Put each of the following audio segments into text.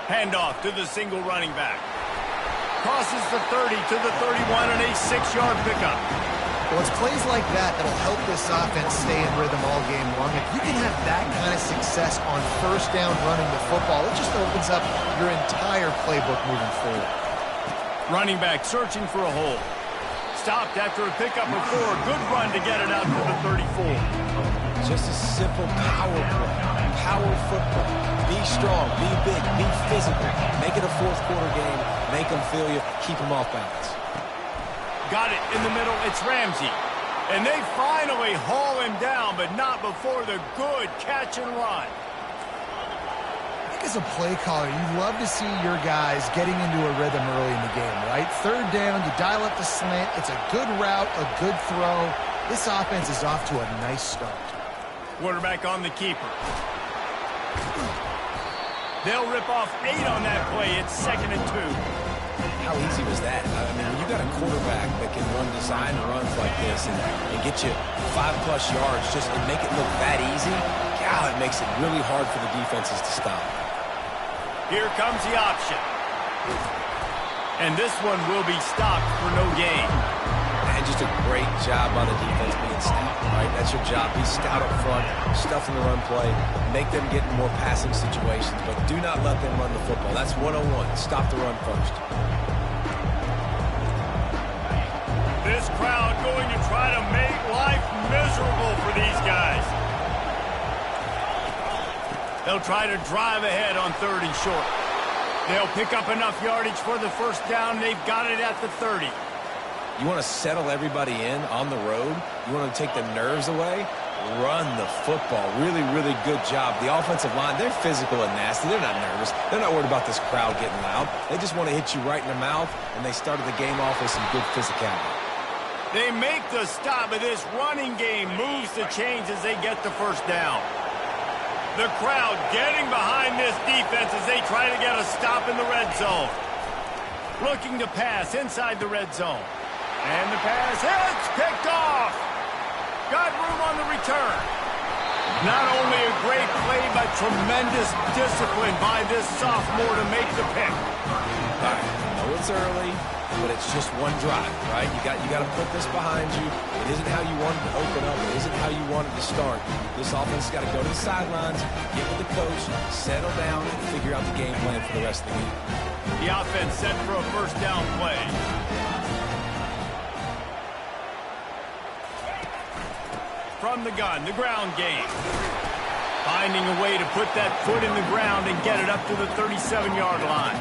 Handoff to the single running back. Crosses the 30 to the 31 and a 6-yard pickup. Well, it's plays like that that'll help this offense stay in rhythm all game long. If you can have that kind of success on first down running the football, it just opens up your entire playbook moving forward. Running back searching for a hole. Stopped after a pickup of 4. Good run to get it out to the 34. Just a simple power play. Power football. Be strong, be big, be physical. Make it a fourth-quarter game. Make them feel you. Keep them off balance. Got it in the middle. It's Ramsey. And they finally haul him down, but not before the good catch and run. I think as a play caller, you love to see your guys getting into a rhythm early in the game, right? Third down, you dial up the slant. It's a good route, a good throw. This offense is off to a nice start. Quarterback on the keeper. They'll rip off 8 on that play. It's 2nd and 2. How easy was that? I mean, when you got a quarterback that can run design runs like this and get you 5+ yards just and make it look that easy, God, it makes it really hard for the defenses to stop. Here comes the option. And this one will be stopped for no gain. And just a great job by the defense being stout, right? That's your job. Be stout up front, stuff in the run play, make them get in more passing situations, but do not let them run the football. That's 101. Stop the run first. This crowd going to try to make life miserable for these guys. They'll try to drive ahead on 3rd and short. They'll pick up enough yardage for the first down. They've got it at the 30. You want to settle everybody in on the road? You want to take the nerves away? Run the football. Really, really good job. The offensive line, they're physical and nasty. They're not nervous. They're not worried about this crowd getting loud. They just want to hit you right in the mouth, and they started the game off with some good physicality. They make the stop, but this running game moves the chains as they get the first down. The crowd getting behind this defense as they try to get a stop in the red zone. Looking to pass inside the red zone. And the pass hits, picked off. Got room on the return. Not only a great play, but tremendous discipline by this sophomore to make the pick. All right, I know it's early, but it's just one drive, right? You got to put this behind you. It isn't how you wanted to open up. It isn't how you wanted to start. This offense has got to go to the sidelines, get with the coach, settle down, and figure out the game plan for the rest of the game. The offense set for a first down play. From the gun, the ground game. Finding a way to put that foot in the ground and get it up to the 37-yard line.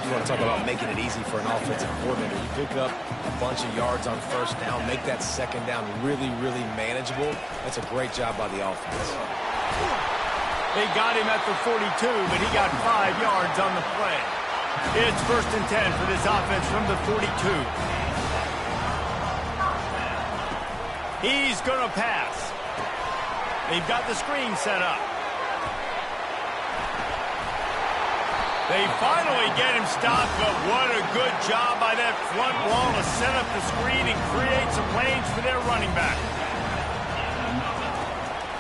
You want to talk about making it easy for an offensive coordinator. You pick up a bunch of yards on first down, make that second down really, really manageable. That's a great job by the offense. They got him at the 42, but he got 5 yards on the play. It's 1st and 10 for this offense from the 42. He's going to pass. They've got the screen set up. They finally get him stopped, but what a good job by that front wall to set up the screen and create some lanes for their running back.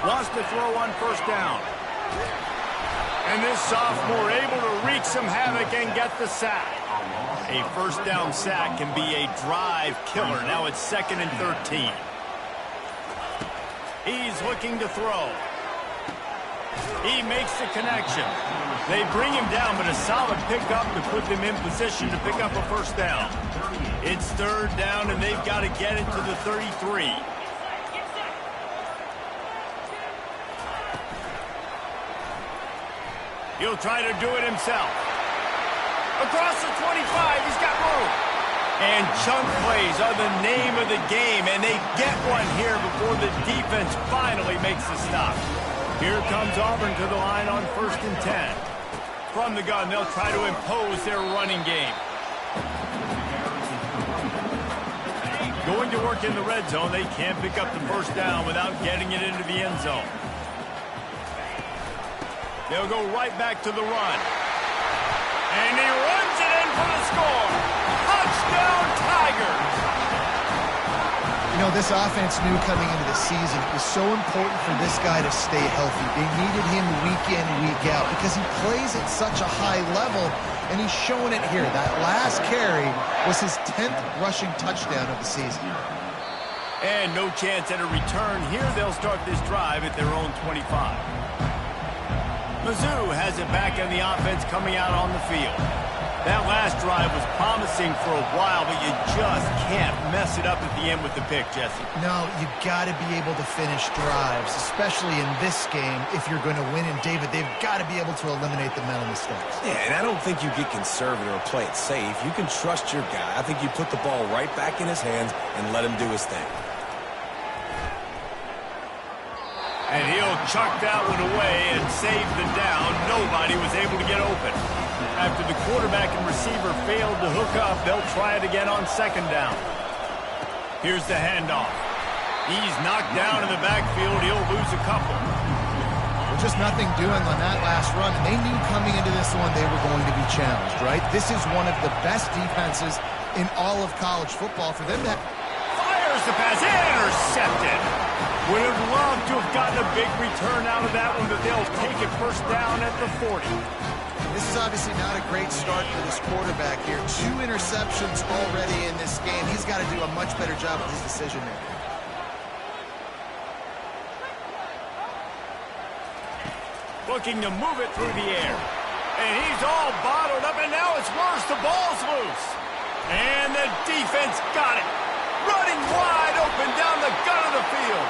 Wants to throw on first down. And this sophomore able to wreak some havoc and get the sack. A first down sack can be a drive killer. Now it's 2nd and 13. He's looking to throw. He makes the connection. They bring him down, but a solid pickup to put them in position to pick up a first down. It's 3rd down, and they've got to get it to the 33. He'll try to do it himself. Across the 25, he's got room. And chunk plays are the name of the game, and they get one here before the defense finally makes the stop. Here comes Auburn to the line on 1st and 10. From the gun, they'll try to impose their running game. Going to work in the red zone, they can't pick up the first down without getting it into the end zone. They'll go right back to the run. And he runs it in for the score. Touchdown, Tigers! You know, this offense knew coming into the season it was so important for this guy to stay healthy. They needed him week in, week out because he plays at such a high level, and he's showing it here. That last carry was his 10th rushing touchdown of the season. And no chance at a return here. They'll start this drive at their own 25. Mizzou has it back in the offense coming out on the field. That last drive was promising for a while, but you just can't mess it up at the end with the pick, Jesse. No, you got to be able to finish drives, especially in this game if you're going to win. And, David, they've got to be able to eliminate the mental mistakes. Yeah, and I don't think you get conservative or play it safe. You can trust your guy. I think you put the ball right back in his hands and let him do his thing. And he'll chuck that one away and save the down. Nobody was able to get open. After the quarterback and receiver failed to hook up, they'll try it again on second down. Here's the handoff. He's knocked down in the backfield. He'll lose a couple. Well, just nothing doing on that last run. And they knew coming into this one they were going to be challenged, right? This is one of the best defenses in all of college football. For them to fires the pass, intercepted. Would have loved to have gotten a big return out of that one, but they'll take it first down at the 40. This is obviously not a great start for this quarterback here. 2 interceptions already in this game. He's got to do a much better job with his decision making. Looking to move it through the air. And he's all bottled up, and now it's worse. The ball's loose. And the defense got it. Running wide open down the gut of the field.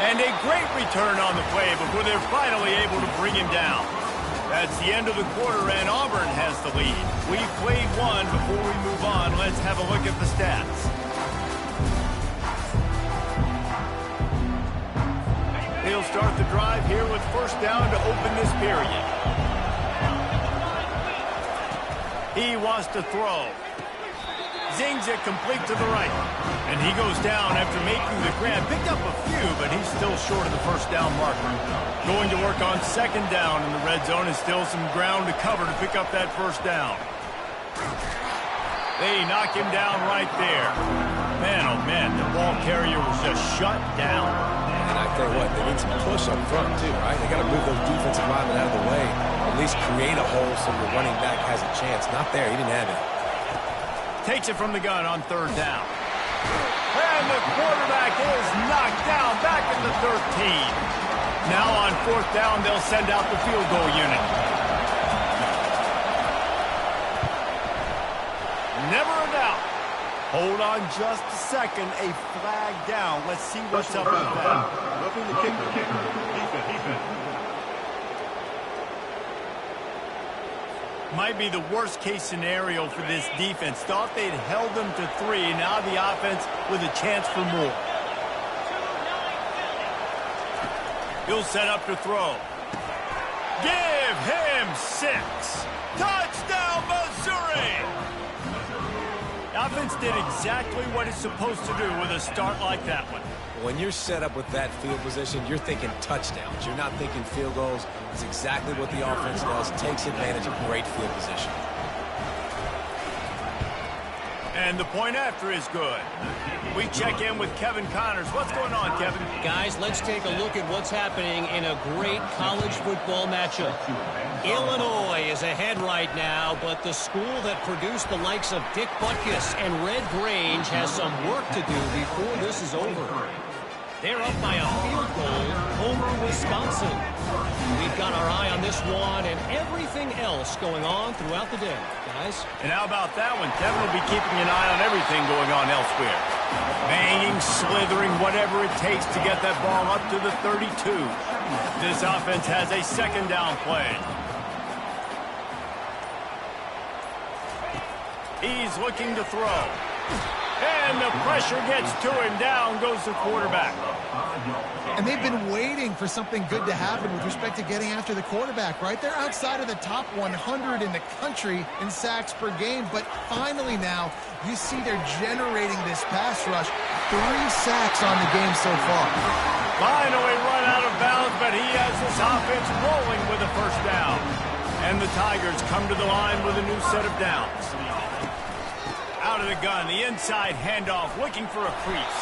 And a great return on the play before they're finally able to bring him down. That's the end of the quarter, and Auburn has the lead. We've played one. Before we move on, let's have a look at the stats. They'll start the drive here with first down to open this period. He wants to throw. Zings it complete to the right. And he goes down after making the grab. Picked up a few, but he's still short of the first down marker. Going to work on second down in the red zone, and still some ground to cover to pick up that first down. They knock him down right there. Man, oh man, the ball carrier was just shut down. And I tell you what, they need some push up front too, right? They got to move those defensive linemen out of the way. At least create a hole so the running back has a chance. Not there, he didn't have it. Takes it from the gun on third down. And the quarterback is knocked down back at the 13. Now on fourth down, they'll send out the field goal unit. Never a doubt. Hold on just a second. A flag down. Let's see what's up with that. Roughing the kicker. Defense. Might be the worst-case scenario for this defense. Thought they'd held them to 3. Now the offense with a chance for more. He'll set up to throw. Give him 6. Touchdown, Missouri! The offense did exactly what it's supposed to do with a start like that one. When you're set up with that field position, you're thinking touchdowns. You're not thinking field goals. It's exactly what the offense does. Takes advantage of great field position. And the point after is good. We check in with Kevin Connors. What's going on, Kevin? Guys, let's take a look at what's happening in a great college football matchup. Illinois is ahead right now, but the school that produced the likes of Dick Butkus and Red Grange has some work to do before this is over. They're up by a field goal over Wisconsin. We've got our eye on this one and everything else going on throughout the day, guys. And how about that one? Kevin will be keeping an eye on everything going on elsewhere. Banging, slithering, whatever it takes to get that ball up to the 32. This offense has a second down play. He's looking to throw. And the pressure gets to him. Down goes the quarterback. And they've been waiting for something good to happen with respect to getting after the quarterback, right? They're outside of the top 100 in the country in sacks per game, but finally now you see they're generating this pass rush. 3 sacks on the game so far. Finally run out of bounds, but he has this offense rolling with a first down. And the Tigers come to the line with a new set of downs. Out out of the gun. The inside handoff, looking for a crease.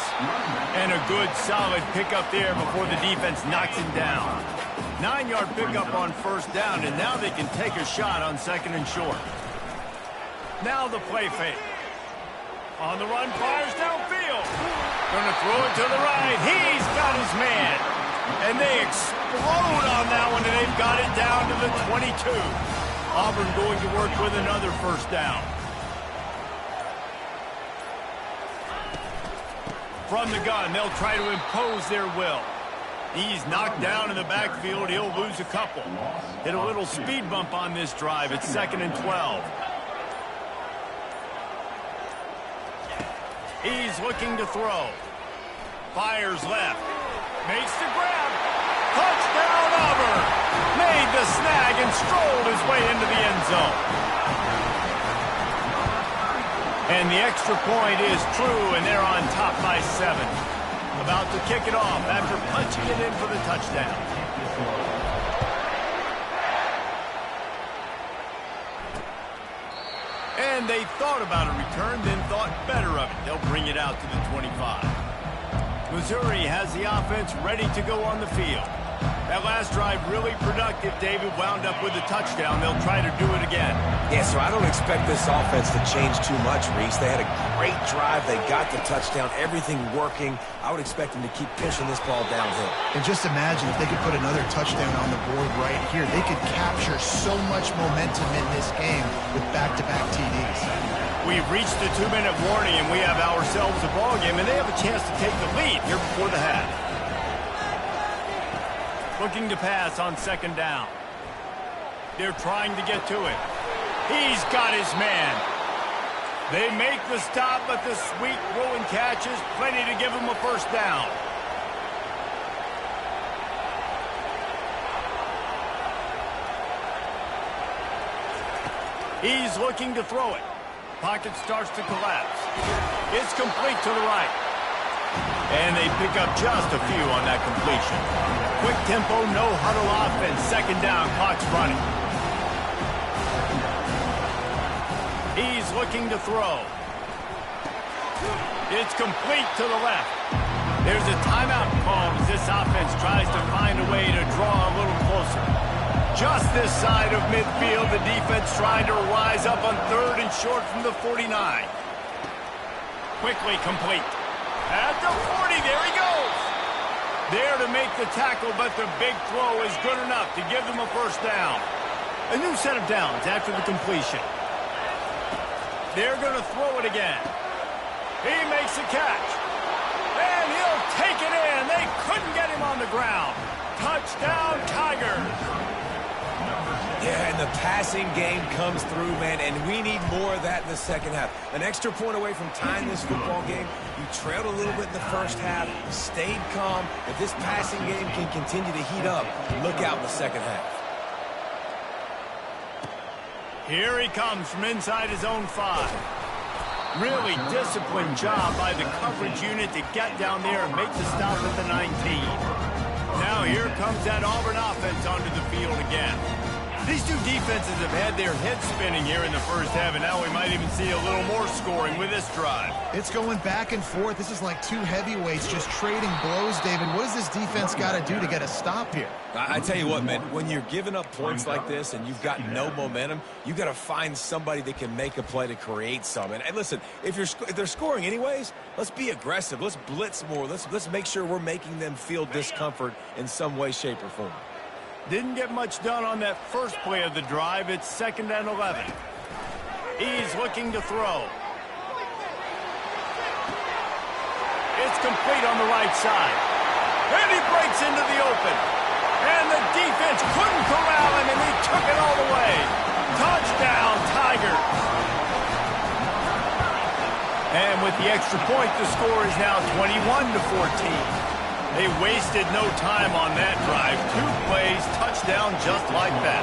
And a good, solid pickup there before the defense knocks him down. 9-yard pickup on first down, and now they can take a shot on second and short. Now the play fake. On the run, fires downfield. Gonna throw it to the right. He's got his man. And they explode on that one, and they've got it down to the 22. Auburn going to work with another first down. From the gun, they'll try to impose their will. He's knocked down in the backfield. He'll lose a couple. Hit a little speed bump on this drive. It's 2nd and 12. He's looking to throw. Fires left. Makes the grab. Touchdown, Auburn. Made the snag and strolled his way into the end zone. And the extra point is true, and they're on top by 7. About to kick it off after punching it in for the touchdown. And they thought about a return, then thought better of it. They'll bring it out to the 25. Missouri has the offense ready to go on the field. That last drive really productive. David wound up with a touchdown. They'll try to do it again. Yeah, so I don't expect this offense to change too much, Reese. They had a great drive. They got the touchdown. Everything working. I would expect them to keep pushing this ball downhill. And just imagine if they could put another touchdown on the board right here. They could capture so much momentum in this game with back-to-back TDs. We've reached the 2-minute warning, and we have ourselves a ball game, and they have a chance to take the lead here before the half. Looking to pass on 2nd down. They're trying to get to it. He's got his man. They make the stop, but the sweet throw and catch is plenty to give him a first down. He's looking to throw it. Pocket starts to collapse. It's complete to the right. And they pick up just a few on that completion. Quick tempo, no huddle offense. 2nd down, clock's running. He's looking to throw. It's complete to the left. There's a timeout called as this offense tries to find a way to draw a little closer. Just this side of midfield, the defense trying to rise up on 3rd and short from the 49. Quickly complete. At the 40, there he goes. There to make the tackle, but the big throw is good enough to give them a first down. A new set of downs after the completion. They're going to throw it again. He makes a catch. And he'll take it in. They couldn't get him on the ground. Touchdown, Tigers. Yeah, and the passing game comes through, man, and we need more of that in the second half. An extra point away from tying this football game. You trailed a little bit in the first half, stayed calm. If this passing game can continue to heat up, look out in the second half. Here he comes from inside his own 5. Really disciplined job by the coverage unit to get down there and make the stop at the 19. Now here comes that Auburn offense onto the field again. These two defenses have had their heads spinning here in the first half, and now we might even see a little more scoring with this drive. It's going back and forth. This is like two heavyweights just trading blows, David. What does this defense got to do to get a stop here? I tell you what, man, when you're giving up points like this and you've got no momentum, you got to find somebody that can make a play to create some. And listen, if they're scoring anyways, let's be aggressive. Let's blitz more. Let's make sure we're making them feel discomfort in some way, shape, or form. Didn't get much done on that first play of the drive. It's 2nd and 11. He's looking to throw. It's complete on the right side. And he breaks into the open. And the defense couldn't corral him, and he took it all the way. Touchdown, Tigers. And with the extra point, the score is now 21-14. They wasted no time on that drive. 2 plays, touchdown just like that.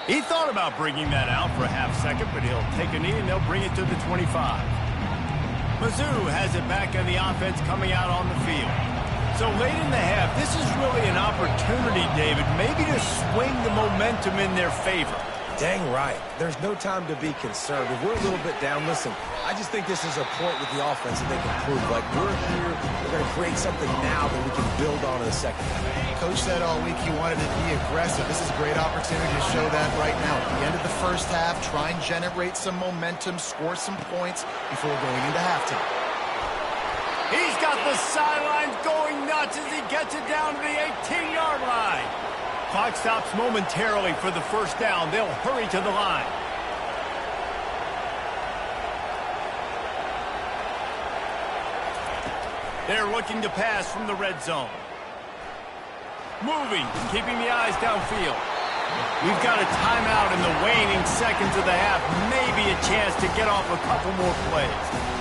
He thought about bringing that out for a half second, but he'll take a knee and they'll bring it to the 25. Mizzou has it back in the offense coming out on the field. So late in the half, this is really an opportunity, David, maybe to swing the momentum in their favor. Dang right. There's no time to be concerned. If we're a little bit down, listen, I just think this is a point with the offense that they can prove. Like, we're here, we're going to create something now that we can build on in the second half. Coach said all week he wanted to be aggressive. This is a great opportunity to show that right now. At the end of the first half, try and generate some momentum, score some points before going into halftime. He's got the sidelines going nuts as he gets it down to the 18-yard line. Clock stops momentarily for the first down. They'll hurry to the line. They're looking to pass from the red zone. Moving, keeping the eyes downfield. We've got a timeout in the waning seconds of the half. Maybe a chance to get off a couple more plays.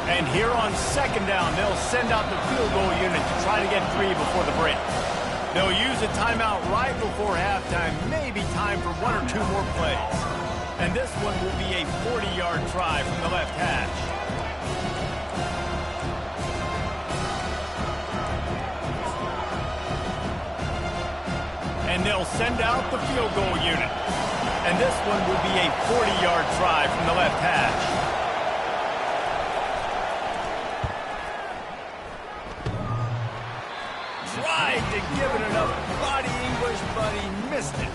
And here on second down, they'll send out the field goal unit to try to get free before the break. They'll use a timeout right before halftime, maybe time for one or two more plays. And this one will be a 40-yard try from the left hash. And they'll send out the field goal unit. And this one will be a 40-yard try from the left hash. Tried to give it enough body English, but he missed it.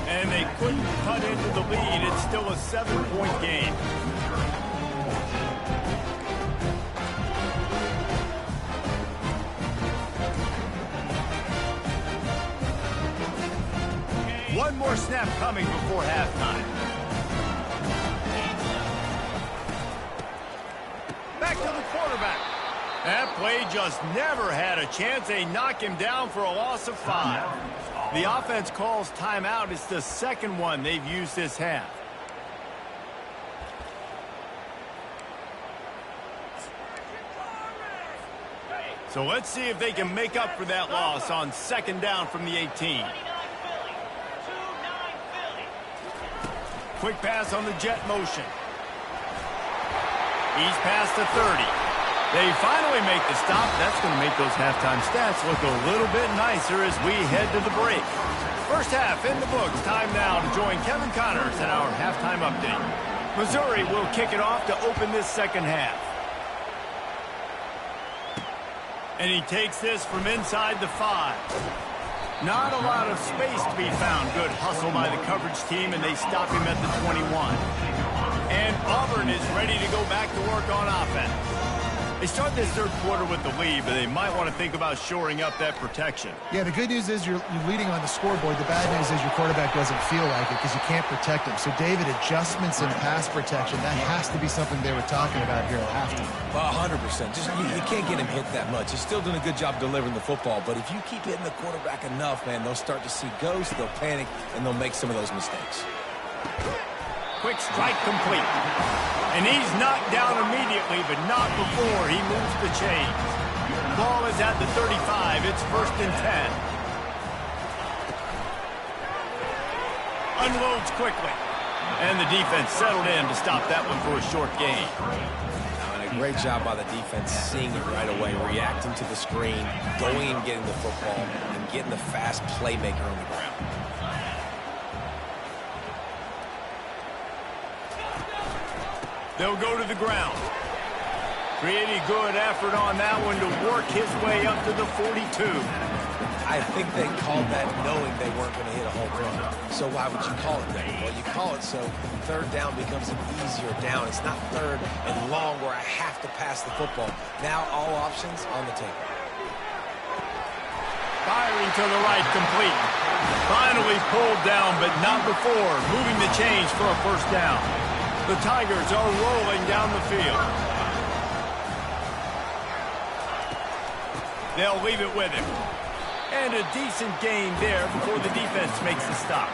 And they couldn't cut into the lead. It's still a 7-point game. One more snap coming before halftime. Back to the quarterback. That play just never had a chance. They knock him down for a loss of 5. The offense calls timeout. It's the second one they've used this half. So let's see if they can make up for that loss on second down from the 18. Quick pass on the jet motion. He's past the 30. They finally make the stop. That's going to make those halftime stats look a little bit nicer as we head to the break. First half in the books. Time now to join Kevin Connors in our halftime update. Missouri will kick it off to open this second half. And he takes this from inside the 5. Not a lot of space to be found. Good hustle by the coverage team, and they stop him at the 21. And Auburn is ready to go back to work on offense. They start this third quarter with the lead, but they might want to think about shoring up that protection. Yeah, the good news is you're leading on the scoreboard. The bad news is your quarterback doesn't feel like it because you can't protect him. So, David, adjustments in pass protection, that has to be something they were talking about here at halftime. 100%. Just you can't get him hit that much. He's still doing a good job delivering the football, but if you keep hitting the quarterback enough, man, they'll start to see ghosts, they'll panic, and they'll make some of those mistakes. Quick strike complete. And he's knocked down immediately, but not before he moves the chains. Ball is at the 35. It's 1st and 10. Unloads quickly. And the defense settled in to stop that one for a short gain. And a great job by the defense seeing it right away, reacting to the screen, going and getting the football, and getting the fast playmaker on the ground. They'll go to the ground. Pretty good effort on that one to work his way up to the 42. I think they called that knowing they weren't going to hit a home run. So why would you call it that? Well, you call it so third down becomes an easier down. It's not third and long where I have to pass the football. Now all options on the table. Firing to the right, complete. Finally pulled down, but not before. Moving the chains for a first down. The Tigers are rolling down the field. They'll leave it with him. And a decent gain there before the defense makes the stop.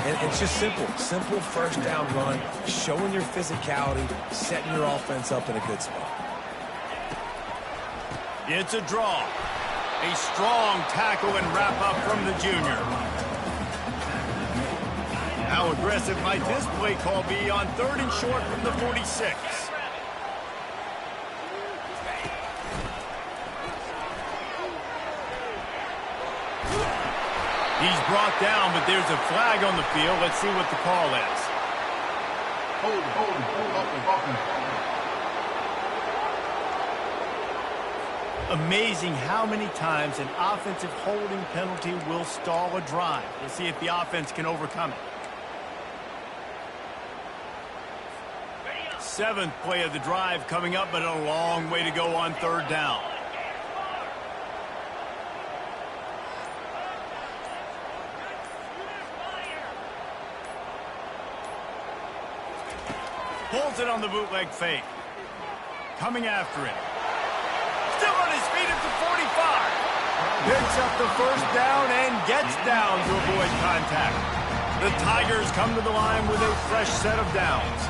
And it's just simple. Simple first down run, showing your physicality, setting your offense up in a good spot. It's a draw. A strong tackle and wrap up from the junior. How aggressive might this play call be on 3rd and short from the 46? He's brought down, but there's a flag on the field. Let's see what the call is. Amazing how many times an offensive holding penalty will stall a drive. We'll see if the offense can overcome it. 7th play of the drive coming up, but a long way to go on 3rd down. Pulls it on the bootleg fake. Coming after him. Still on his feet at the 45. Picks up the 1st down and gets down to avoid contact. The Tigers come to the line with a fresh set of downs.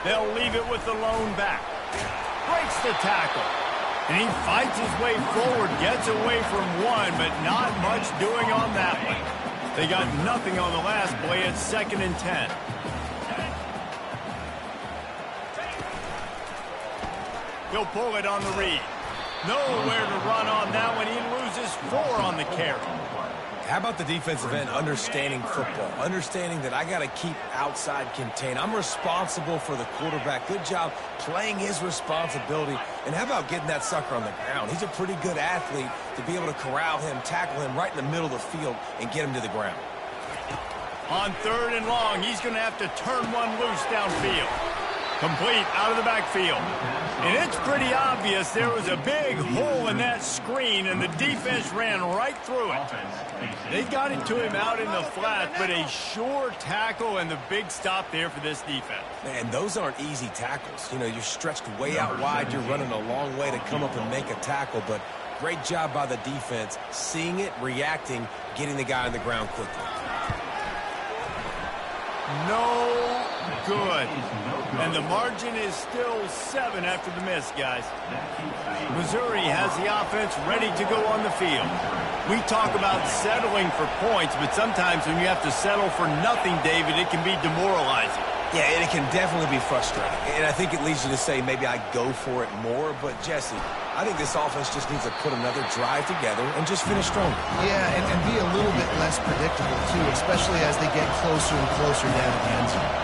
They'll leave it with the lone back. Breaks the tackle. And he fights his way forward, gets away from one, but not much doing on that one. They got nothing on the last play. It's 2nd and 10. He'll pull it on the read. Nowhere to run on that one. He loses 4 on the carry. How about the defensive end understanding football, understanding that I got to keep outside contain. I'm responsible for the quarterback. Good job playing his responsibility. And how about getting that sucker on the ground? He's a pretty good athlete to be able to corral him, tackle him right in the middle of the field, and get him to the ground. On 3rd and long, he's going to have to turn one loose downfield. Complete out of the backfield. And it's pretty obvious there was a big hole in that screen, and the defense ran right through it. They got it to him out in the flat, but a sure tackle and the big stop there for this defense. Man, those aren't easy tackles. You know, you're stretched way out wide. You're running a long way to come up and make a tackle, but great job by the defense, seeing it, reacting, getting the guy on the ground quickly. No good. And the margin is still 7 after the miss, guys. Missouri has the offense ready to go on the field. We talk about settling for points, but sometimes when you have to settle for nothing, David, it can be demoralizing. Yeah, and it can definitely be frustrating. And I think it leads you to say maybe I go for it more. But, Jesse, I think this offense just needs to put another drive together and just finish stronger. Yeah, and be a little bit less predictable, too, especially as they get closer and closer down the end zone.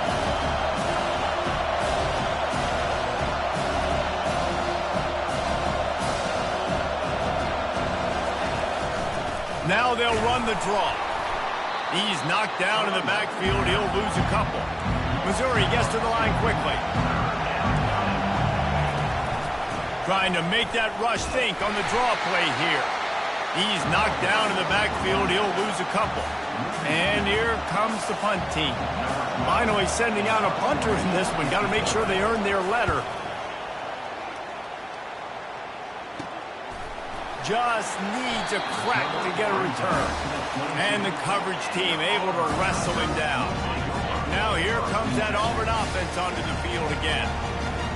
Now they'll run the draw. He's knocked down in the backfield. He'll lose a couple. Missouri gets to the line quickly. Trying to make that rush think on the draw play here. He's knocked down in the backfield. He'll lose a couple. And here comes the punt team. Finally sending out a punter in this one. Got to make sure they earn their letter. Just needs a crack to get a return. And the coverage team able to wrestle him down. Now here comes that Auburn offense onto the field again.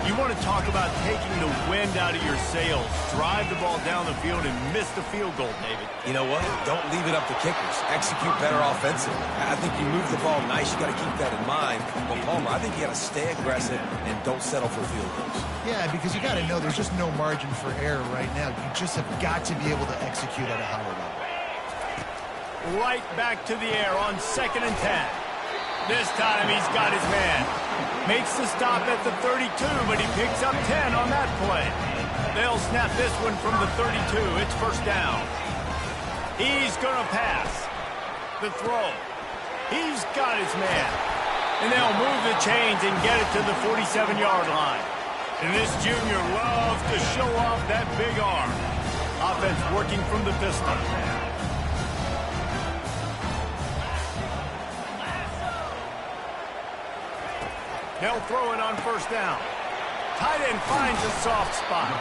You want to talk about taking the wind out of your sails. Drive the ball down the field and miss the field goal, David. You know what? Don't leave it up to kickers. Execute better offensively. I think you move the ball nice. You got to keep that in mind. But, Palmer, I think you got to stay aggressive and don't settle for field goals. Yeah, because you got to know there's just no margin for error right now. You just have got to be able to execute at a higher level. Right back to the air on 2nd and 10. This time he's got his man. Makes the stop at the 32, but he picks up 10 on that play. They'll snap this one from the 32. It's 1st down. He's going to pass. The throw. He's got his man. And they'll move the chains and get it to the 47-yard line. And this junior loves to show off that big arm. Offense working from the pistol. They'll throw it on 1st down. Tight end finds a soft spot.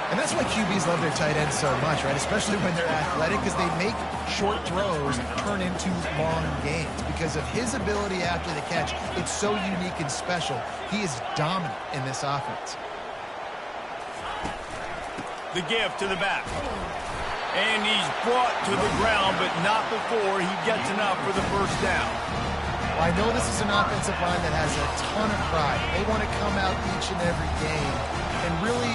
And that's why QBs love their tight ends so much, right? Especially when they're athletic, because they make short throws turn into long gains. Because of his ability after the catch, it's so unique and special. He is dominant in this offense. The give to the back. And he's brought to the ground, but not before he gets enough for the 1st down. Well, I know this is an offensive line that has a ton of pride. They want to come out each and every game and really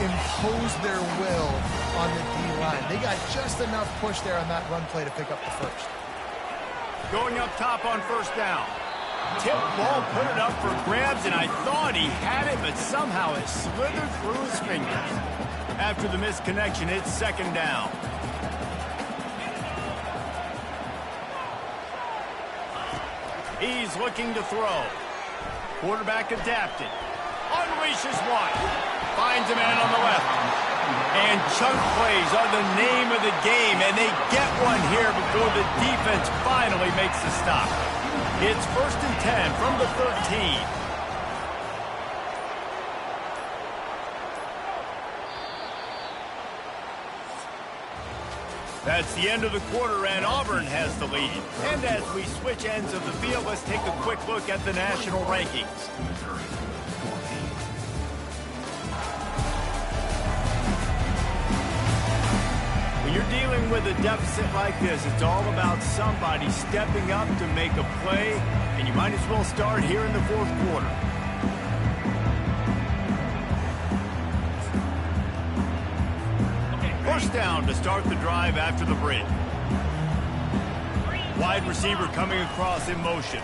impose their will on the D-line. They got just enough push there on that run play to pick up the first. Going up top on first down. Tip ball, put it up for grabs, and I thought he had it, but somehow it slithered through his fingers. After the misconnection, it's second down. He's looking to throw. Quarterback adapted. Unleashes one. Finds a man on the left. And chunk plays are the name of the game, and they get one here before the defense finally makes the stop. It's 1st and 10 from the 13. That's the end of the quarter, and Auburn has the lead. And as we switch ends of the field, let's take a quick look at the national rankings. When you're dealing with a deficit like this, it's all about somebody stepping up to make a play, and you might as well start here in the fourth quarter. First down to start the drive after the break. Wide receiver coming across in motion.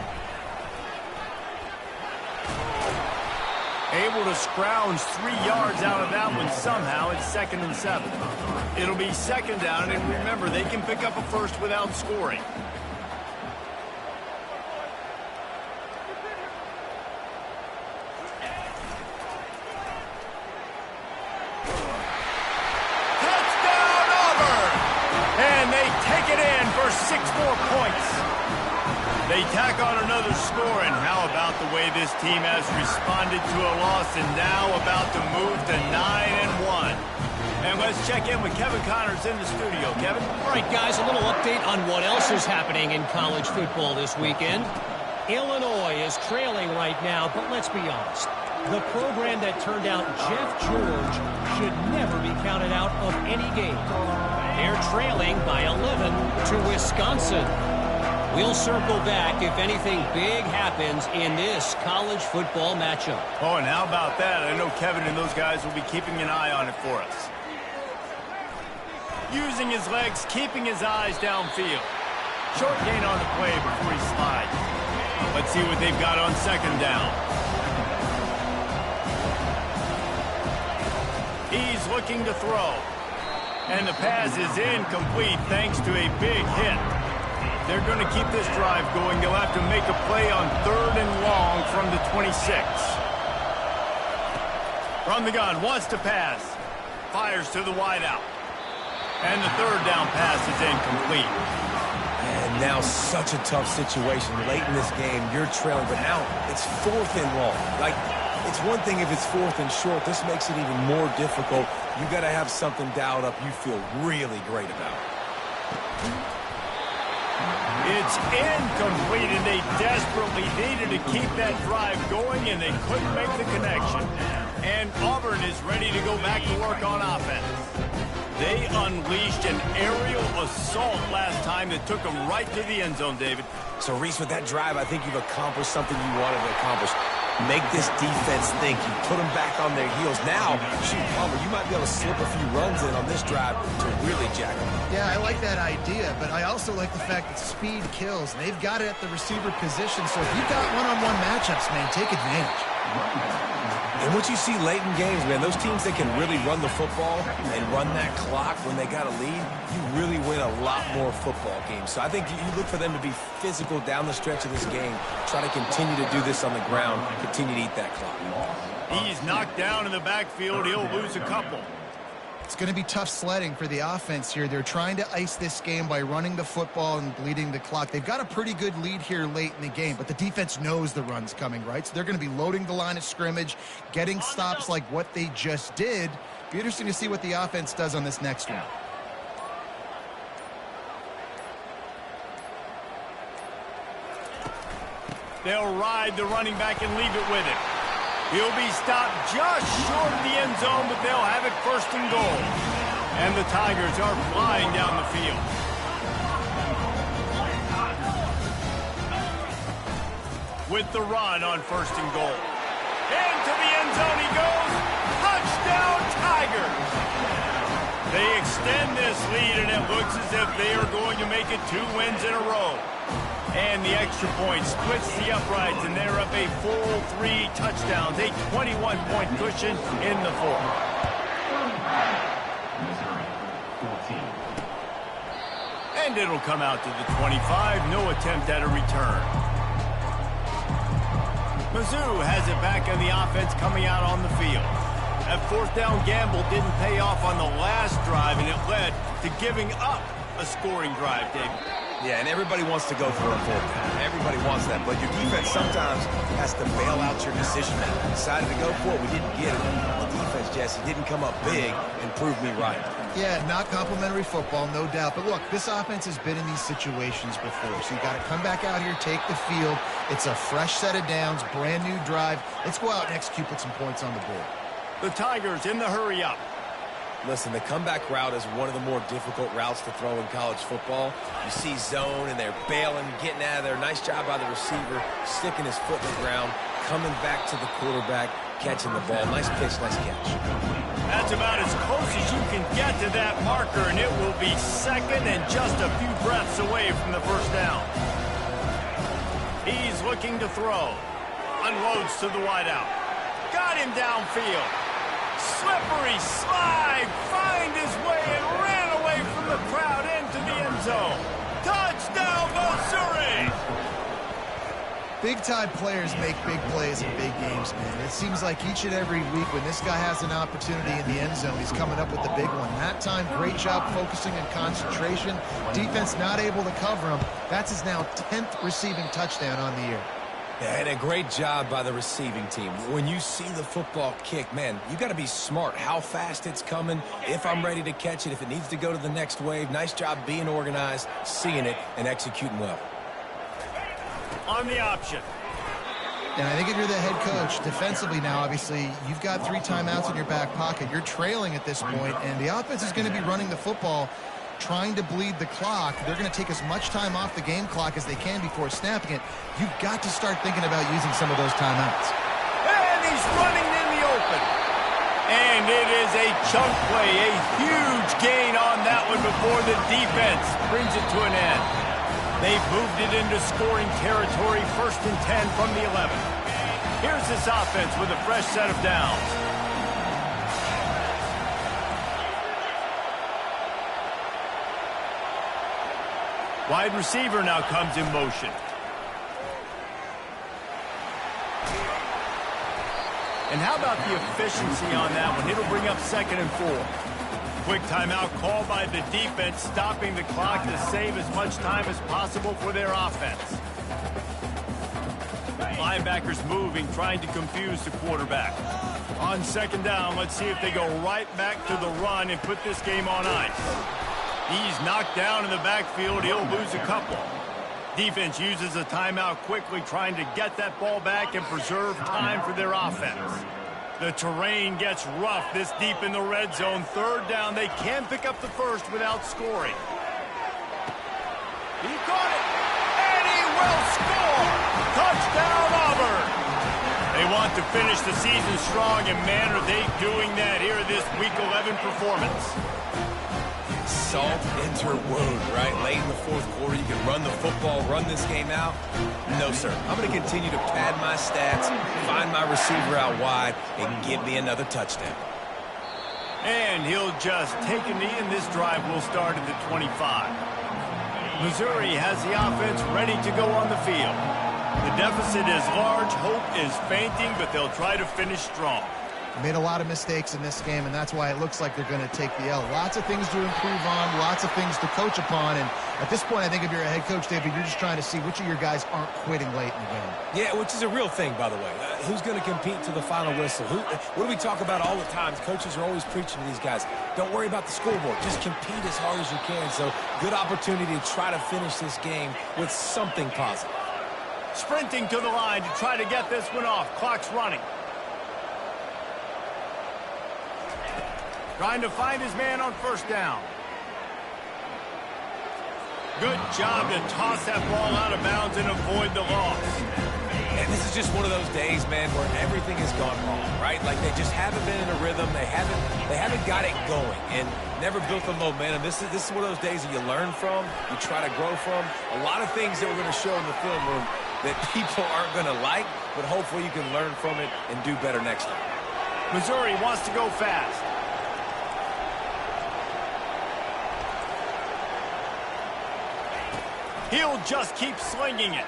Able to scrounge 3 yards out of that one somehow. It's 2nd and 7. It'll be second down, and remember, they can pick up a first without scoring. Touchdown, Auburn! And they take it in for 6 more points. They tack on another score, and how about the way this team has responded to a loss and now about to move to 9-1. And let's check in with Kevin Connors in the studio. Kevin? All right, guys, a little update on what else is happening in college football this weekend. Illinois is trailing right now, but let's be honest. The program that turned out Jeff George should never be counted out of any game. They're trailing by 11 to Wisconsin. We'll circle back if anything big happens in this college football matchup. Oh, and how about that? I know Kevin and those guys will be keeping an eye on it for us. Using his legs, keeping his eyes downfield. Short gain on the play before he slides. Let's see what they've got on second down. He's looking to throw. And the pass is incomplete thanks to a big hit. They're going to keep this drive going. They'll have to make a play on 3rd and long from the 26. From the gun, wants to pass. Fires to the wideout. And the 3rd down pass is incomplete. And now such a tough situation. Late in this game, you're trailing, but now it's 4th and long. Like, it's one thing if it's 4th and short. This makes it even more difficult. You got to have something dialed up you feel really great about. It's incomplete, and they desperately needed to keep that drive going, and they couldn't make the connection. And Auburn is ready to go back to work on offense. They unleashed an aerial assault last time that took them right to the end zone, David. So, Reese, with that drive, I think you've accomplished something you wanted to accomplish. Make this defense think. You put them back on their heels. Now, shoot, Palmer, you might be able to slip a few runs in on this drive to really jack them up. Yeah, I like that idea, but I also like the fact that speed kills. And they've got it at the receiver position, so if you've got one-on-one matchups, man, take advantage. And what you see late in games, man, those teams that can really run the football and run that clock when they got a lead, you really win a lot more football games. So I think you look for them to be physical down the stretch of this game, try to continue to do this on the ground, continue to eat that clock. He's knocked down in the backfield. He'll lose a couple. It's going to be tough sledding for the offense here. They're trying to ice this game by running the football and bleeding the clock. They've got a pretty good lead here late in the game, but the defense knows the run's coming, right? So they're going to be loading the line of scrimmage, getting stops like what they just did. Be interesting to see what the offense does on this next one. They'll ride the running back and leave it with him. He'll be stopped just short of the end zone, but they'll have it 1st and goal. And the Tigers are flying down the field. With the run on 1st and goal. Into the end zone he goes. Touchdown, Tigers! this lead, and it looks as if they are going to make it 2 wins in a row. And the extra point splits the uprights, and they're up a full 3 touchdowns, a 21-point cushion in the fourth. And it'll come out to the 25, no attempt at a return. Mizzou has it back on the offense coming out on the field. That 4th down gamble didn't pay off on the last drive, and it led to giving up a scoring drive, David. Yeah, and everybody wants to go for a 4th down. Everybody wants that, but your defense sometimes has to bail out your decision. We decided to go for it. We didn't get it. The defense, Jesse, didn't come up big and prove me right. Yeah, not complimentary football, no doubt. But look, this offense has been in these situations before, so you got to come back out here, take the field. It's a fresh set of downs, brand new drive. Let's go out and execute, put some points on the board. The Tigers in the hurry-up. Listen, the comeback route is one of the more difficult routes to throw in college football. You see zone, and they're bailing, getting out of there. Nice job by the receiver, sticking his foot in the ground, coming back to the quarterback, catching the ball. Nice pitch, nice catch. That's about as close as you can get to that marker, and it will be second and just a few breaths away from the first down. He's looking to throw. Unloads to the wideout. Got him downfield. Slippery slide. Find his way and ran away from the crowd into the end zone. Touchdown, Missouri! Big-time players make big plays in big games, man. It seems like each and every week when this guy has an opportunity in the end zone, he's coming up with the big one. That time, great job focusing and concentration. Defense not able to cover him. That's his now 10th receiving touchdown on the year. Yeah, and a great job by the receiving team. When you see the football kick, man, you got to be smart how fast it's coming, if I'm ready to catch it, if it needs to go to the next wave. Nice job being organized, seeing it, and executing well. On the option. And I think if you're the head coach, defensively now, obviously, you've got 3 timeouts in your back pocket. You're trailing at this point, and the offense is going to be running the football, trying to bleed the clock. They're going to take as much time off the game clock as they can before snapping it. You've got to start thinking about using some of those timeouts. And he's running in the open. And it is a chunk play, a huge gain on that one before the defense brings it to an end. They've moved it into scoring territory, 1st and 10 from the 11. Here's this offense with a fresh set of downs. Wide receiver now comes in motion. And how about the efficiency on that one? It'll bring up 2nd and 4. Quick timeout called by the defense, stopping the clock to save as much time as possible for their offense. Linebackers moving, trying to confuse the quarterback. On 2nd down, let's see if they go right back to the run and put this game on ice. He's knocked down in the backfield. He'll lose a couple. Defense uses a timeout quickly, trying to get that ball back and preserve time for their offense. The terrain gets rough this deep in the red zone. 3rd down, they can pick up the first without scoring. He caught it, and he will score! Touchdown, Auburn! They want to finish the season strong, and man, are they doing that here in this Week 11 performance. Salt into her wound, right? Late in the 4th quarter, you can run the football, run this game out. No, sir. I'm going to continue to pad my stats, find my receiver out wide, and give me another touchdown. And he'll just take a knee, and this drive will start at the 25. Missouri has the offense ready to go on the field. The deficit is large, hope is fainting, but they'll try to finish strong. Made a lot of mistakes in this game, and that's why it looks like they're going to take the L. Lots of things to improve on, lots of things to coach upon, and at this point, I think if you're a head coach, David, you're just trying to see which of your guys aren't quitting late in the game. Yeah, which is a real thing, by the way. Who's going to compete to the final whistle? What do we talk about all the time? Coaches are always preaching to these guys. Don't worry about the scoreboard. Just compete as hard as you can. So, good opportunity to try to finish this game with something positive. Sprinting to the line to try to get this one off. Clock's running. Trying to find his man on 1st down. Good job to toss that ball out of bounds and avoid the loss. And this is just one of those days, man, where everything has gone wrong, right? Like they just haven't been in a rhythm. They haven't got it going and never built the momentum. This is one of those days that you learn from, you try to grow from. A lot of things that we're going to show in the film room that people aren't going to like, but hopefully you can learn from it and do better next time. Missouri wants to go fast. He'll just keep slinging it.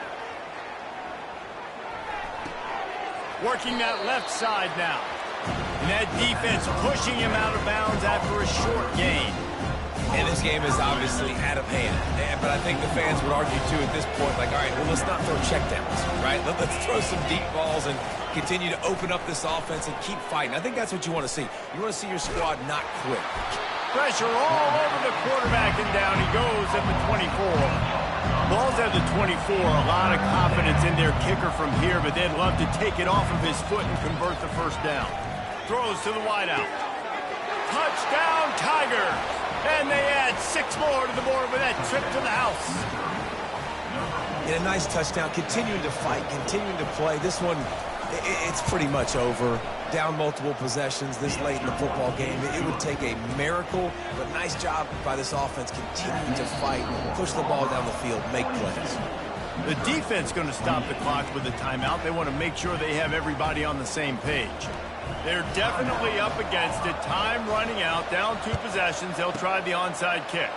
Working that left side now. And that defense pushing him out of bounds after a short gain. And this game is obviously out of hand. But I think the fans would argue, too, at this point, like, all right, well, let's not throw checkdowns, right? Let's throw some deep balls and continue to open up this offense and keep fighting. I think that's what you want to see. You want to see your squad not quit. Pressure all over the quarterback, and down he goes at the 24. Ball's at the 24, a lot of confidence in their kicker from here, but they'd love to take it off of his foot and convert the first down. Throws to the wideout. Touchdown, Tigers! And they add 6 more to the board with that trip to the house. And a nice touchdown, continuing to fight, continuing to play. This one, it's pretty much over. Down multiple possessions this late in the football game. It would take a miracle, but nice job by this offense continuing to fight, push the ball down the field, make plays. The defense going to stop the clock with a timeout. They want to make sure they have everybody on the same page. They're definitely up against it. Time running out, down 2 possessions. They'll try the onside kick.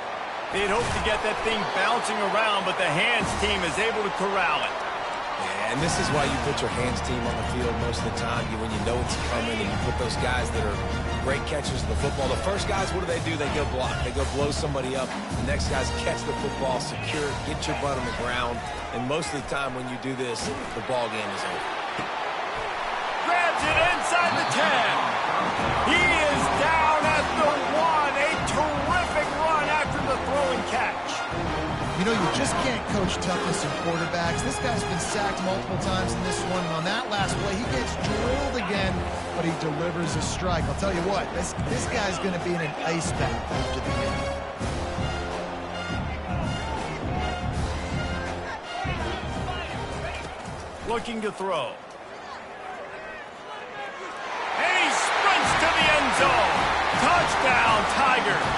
They'd hope to get that thing bouncing around, but the hands team is able to corral it. And this is why you put your hands team on the field most of the time. When you know it's coming and you put those guys that are great catchers of the football. The first guys, what do? They go block. They go blow somebody up. The next guys catch the football, secure it, get your butt on the ground. And most of the time when you do this, the ball game is over. Grabs it inside the 10. He is down at the 1. A terrific run after the throw and catch. You know, you just can't coach toughness in quarterbacks. This guy's been sacked multiple times in this one. And on that last play, he gets drilled again, but he delivers a strike. I'll tell you what, this guy's going to be in an ice bath after the game. Looking to throw. And he sprints to the end zone. Touchdown, Tigers.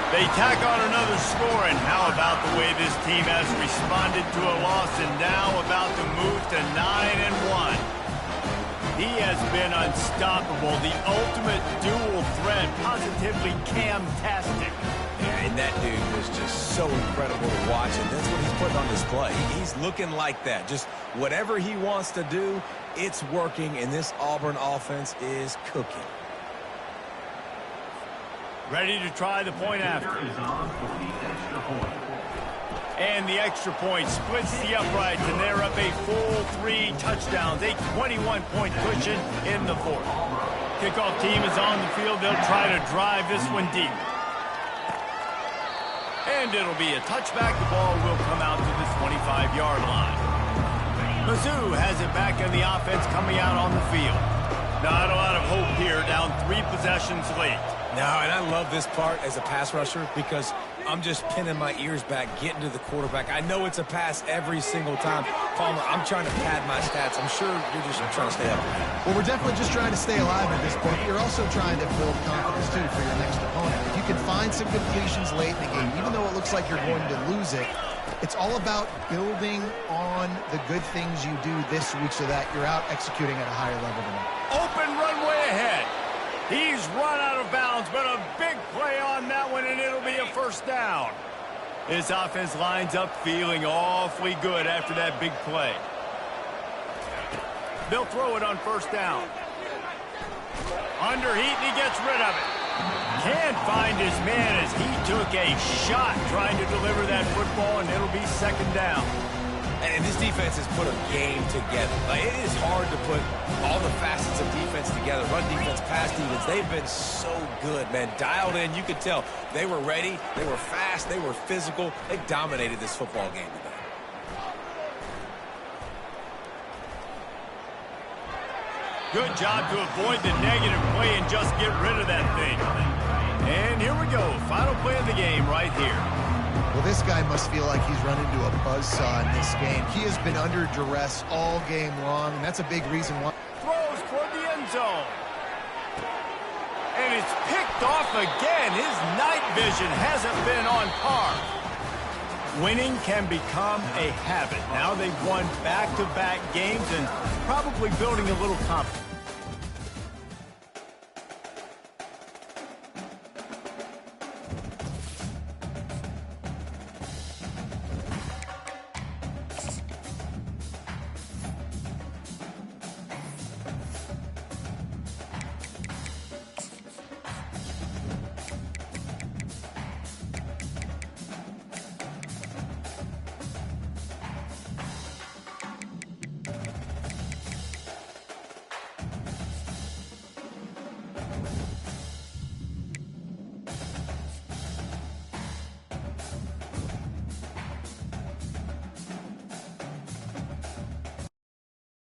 They tack on another score, and how about the way this team has responded to a loss and now about to move to 9-1. He has been unstoppable, the ultimate dual threat, positively Cam-tastic. Yeah, and that dude was just so incredible to watch, and that's what he's putting on display. He's looking like that. Just whatever he wants to do, it's working, and this Auburn offense is cooking. Ready to try the point after. And the extra point splits the uprights, and they're up a full 3 touchdowns, a 21-point cushion in the 4th. Kickoff team is on the field. They'll try to drive this one deep. And it'll be a touchback. The ball will come out to the 25-yard line. Mizzou has it back in the offense coming out on the field. Not a lot of hope here, down 3 possessions late. No, and I love this part as a pass rusher because I'm just pinning my ears back, getting to the quarterback. I know it's a pass every single time. Palmer, I'm trying to pad my stats. I'm sure you're just trying to stay up. Well, we're definitely just trying to stay alive at this point. You're also trying to build confidence, too, for your next opponent. If you can find some completions late in the game, even though it looks like you're going to lose it, it's all about building on the good things you do this week so that you're out executing at a higher level than that. Open runway ahead. He's run out of bounds, but a big play on that one, and it'll be a first down. This offense lines up feeling awfully good after that big play. They'll throw it on first down. Under heat, and he gets rid of it. Can't find his man as he took a shot trying to deliver that football, and it'll be second down. And this defense has put a game together. Like, it is hard to put all the facets of defense together. Run defense, pass defense. They've been so good, man. Dialed in. You could tell they were ready. They were fast. They were physical. They dominated this football game today. Good job to avoid the negative play and just get rid of that thing. And here we go. Final play of the game right here. Well, this guy must feel like he's run into a buzzsaw in this game. He has been under duress all game long, and that's a big reason why. Throws toward the end zone. And it's picked off again. His night vision hasn't been on par. Winning can become a habit. Now they've won back-to-back games and probably building a little confidence.